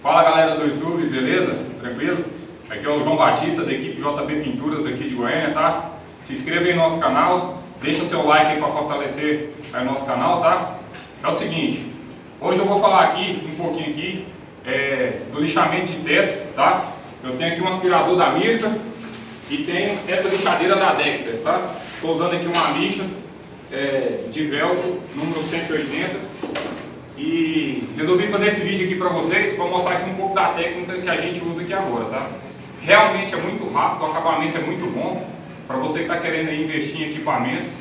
Fala galera do YouTube, beleza? Tranquilo? Aqui é o João Batista da equipe JB Pinturas daqui de Goiânia, tá? Se inscreva aí no nosso canal, deixa seu like aí para fortalecer aí o nosso canal, tá? É o seguinte, hoje eu vou falar aqui, um pouquinho aqui, do lixamento de teto, tá? Eu tenho aqui um aspirador da Mirka e tenho essa lixadeira da Dexter, tá? Estou usando aqui uma lixa de velcro número 180 e resolvi fazer esse vídeo aqui para vocês para mostrar aqui um pouco da técnica que a gente usa aqui agora, tá? Realmente é muito rápido, o acabamento é muito bom para você que está querendo aí investir em equipamentos.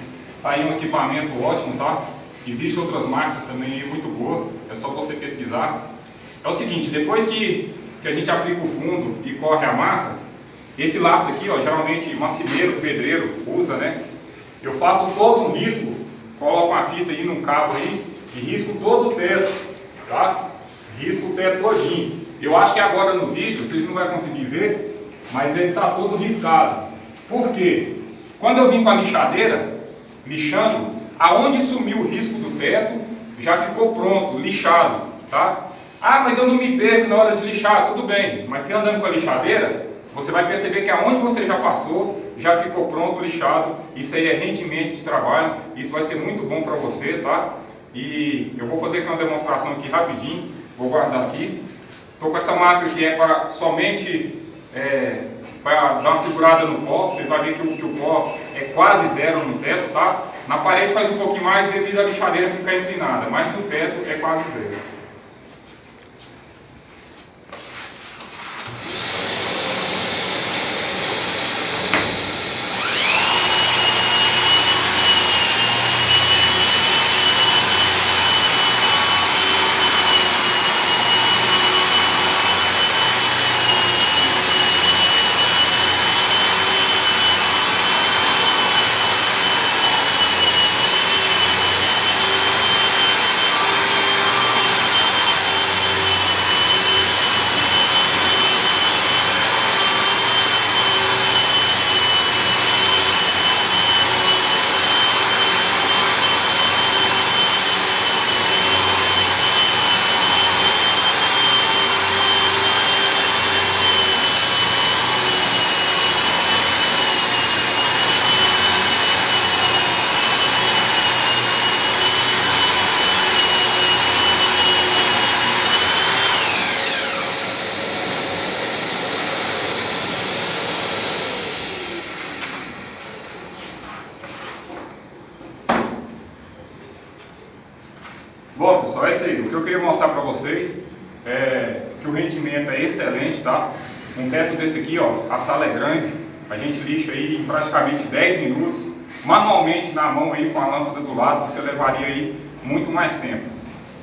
Tá aí um equipamento ótimo, tá? Existem outras marcas também aí muito boas, é só você pesquisar. É o seguinte, depois que a gente aplica o fundo e corre a massa, esse lápis aqui, ó, geralmente marceneiro, pedreiro usa, né? Eu faço todo um risco, coloco uma fita aí num cabo aí e risco todo o teto, tá? Risco o teto todinho. Eu acho que agora no vídeo vocês não vão conseguir ver, mas ele está todo riscado. Por quê? Quando eu vim com a lixadeira, lixando, aonde sumiu o risco do teto, já ficou pronto, lixado, tá? Ah, mas eu não me perco na hora de lixar, tudo bem, mas você andando com a lixadeira, você vai perceber que aonde você já passou, já ficou pronto, lixado. Isso aí é rendimento de trabalho, isso vai ser muito bom para você, tá? E eu vou fazer aqui uma demonstração aqui rapidinho, vou guardar aqui. Estou com essa máscara que é para somente para dar uma segurada no pó. Vocês vão ver que o pó é quase zero no teto, tá? Na parede faz um pouquinho mais devido à lixadeira ficar inclinada, mas no teto é quase zero. Bom pessoal, é isso aí. O que eu queria mostrar para vocês é que o rendimento é excelente, tá? Um teto desse aqui, ó, a sala é grande, a gente lixa aí em praticamente 10 minutos. Manualmente na mão aí com a lâmpada do lado, você levaria aí muito mais tempo.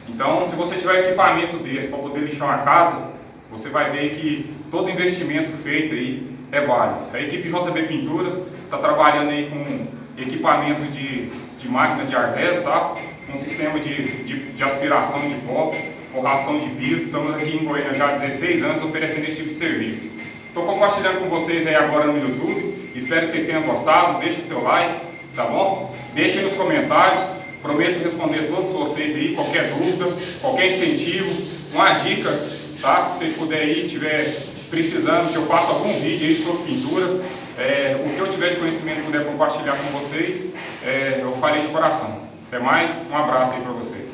Então, se você tiver equipamento desse para poder lixar uma casa, você vai ver que todo investimento feito aí é válido. A equipe JB Pinturas está trabalhando aí com equipamento de máquina de airless, tá? Um sistema de aspiração de pó, forração de piso. Estamos aqui em Goiânia já há 16 anos oferecendo esse tipo de serviço. Estou compartilhando com vocês aí agora no YouTube. Espero que vocês tenham gostado. Deixe seu like, tá bom? Deixe aí nos comentários. Prometo responder todos vocês aí, qualquer dúvida, qualquer incentivo, uma dica, tá? Se vocês puderem aí, estiver precisando que eu faça algum vídeo aí sobre pintura, o que eu tiver de conhecimento e puder compartilhar com vocês, eu farei de coração. Até mais, um abraço aí para vocês.